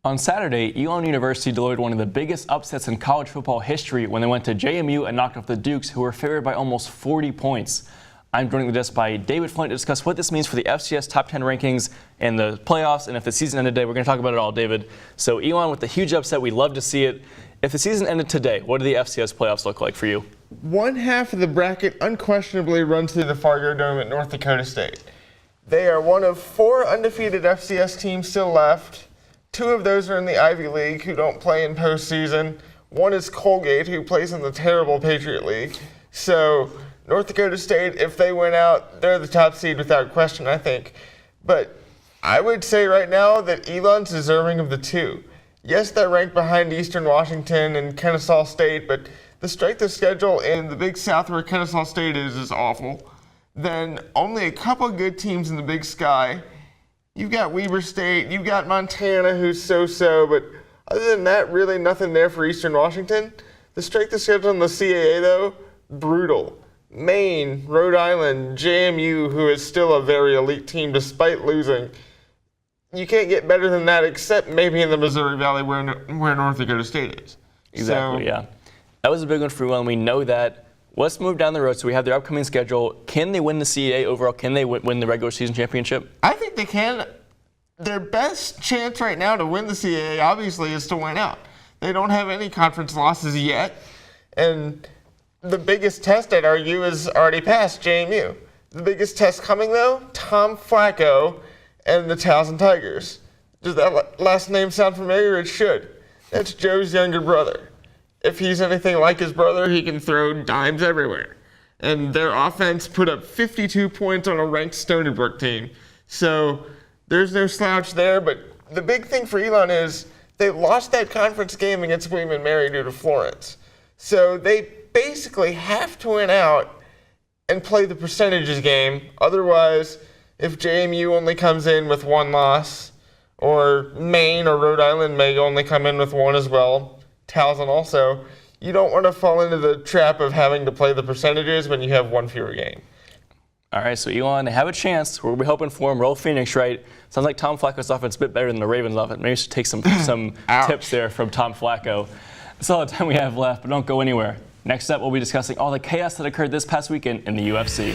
On Saturday, Elon University delivered one of the biggest upsets in college football history when they went to JMU and knocked off the Dukes, who were favored by almost 40 points. I'm joined the desk by David Flynt to discuss what this means for the FCS top 10 rankings and the playoffs, and if the season ended today. We're going to talk about it all, David. So Elon with the huge upset, we love to see it. If the season ended today, what do the FCS playoffs look like for you? One half of the bracket unquestionably runs through the Fargo Dome at North Dakota State. They are one of 4 undefeated FCS teams still left. 2 of those are in the Ivy League, who don't play in postseason. 1 is Colgate, who plays in the terrible Patriot League. So North Dakota State, if they win out, they're the top seed without question, I think. But I would say right now that Elon's deserving of the 2. Yes, they're ranked behind Eastern Washington and Kennesaw State, but the strength of schedule in the Big South, where Kennesaw State is awful. Then only a couple good teams in the Big Sky. You've got Weber State, you've got Montana, who's so-so, but other than that, really nothing there for Eastern Washington. The strength of schedule in the CAA, though, brutal. Maine, Rhode Island, JMU, who is still a very elite team despite losing. You can't get better than that, except maybe in the Missouri Valley where North Dakota State is. Exactly, yeah. That was a big one for Elon. We know that. Let's move down the road. So we have their upcoming schedule. Can they win the CAA overall? Can they win the regular season championship? I think they can. Their best chance right now to win the CAA, obviously, is to win out. They don't have any conference losses yet. And the biggest test, I'd argue, is already past JMU. The biggest test coming, though, Tom Flacco and the Towson Tigers. Does that last name sound familiar? It should. That's Joe's younger brother. If he's anything like his brother, he can throw dimes everywhere. And their offense put up 52 points on a ranked Stony Brook team. So there's no slouch there. But the big thing for Elon is they lost that conference game against William and Mary due to Florence. So they basically have to win out and play the percentages game. Otherwise, if JMU only comes in with 1 loss, or Maine or Rhode Island may only come in with 1 as well, Towson also, you don't want to fall into the trap of having to play the percentages when you have 1 fewer game. All right, so Elon, they have a chance. We'll be hoping for them. Roll Phoenix, right? Sounds like Tom Flacco's offense is a bit better than the Ravens' offense. Maybe we should take some tips there from Tom Flacco. That's all the time we have left, but don't go anywhere. Next up, we'll be discussing all the chaos that occurred this past weekend in the UFC.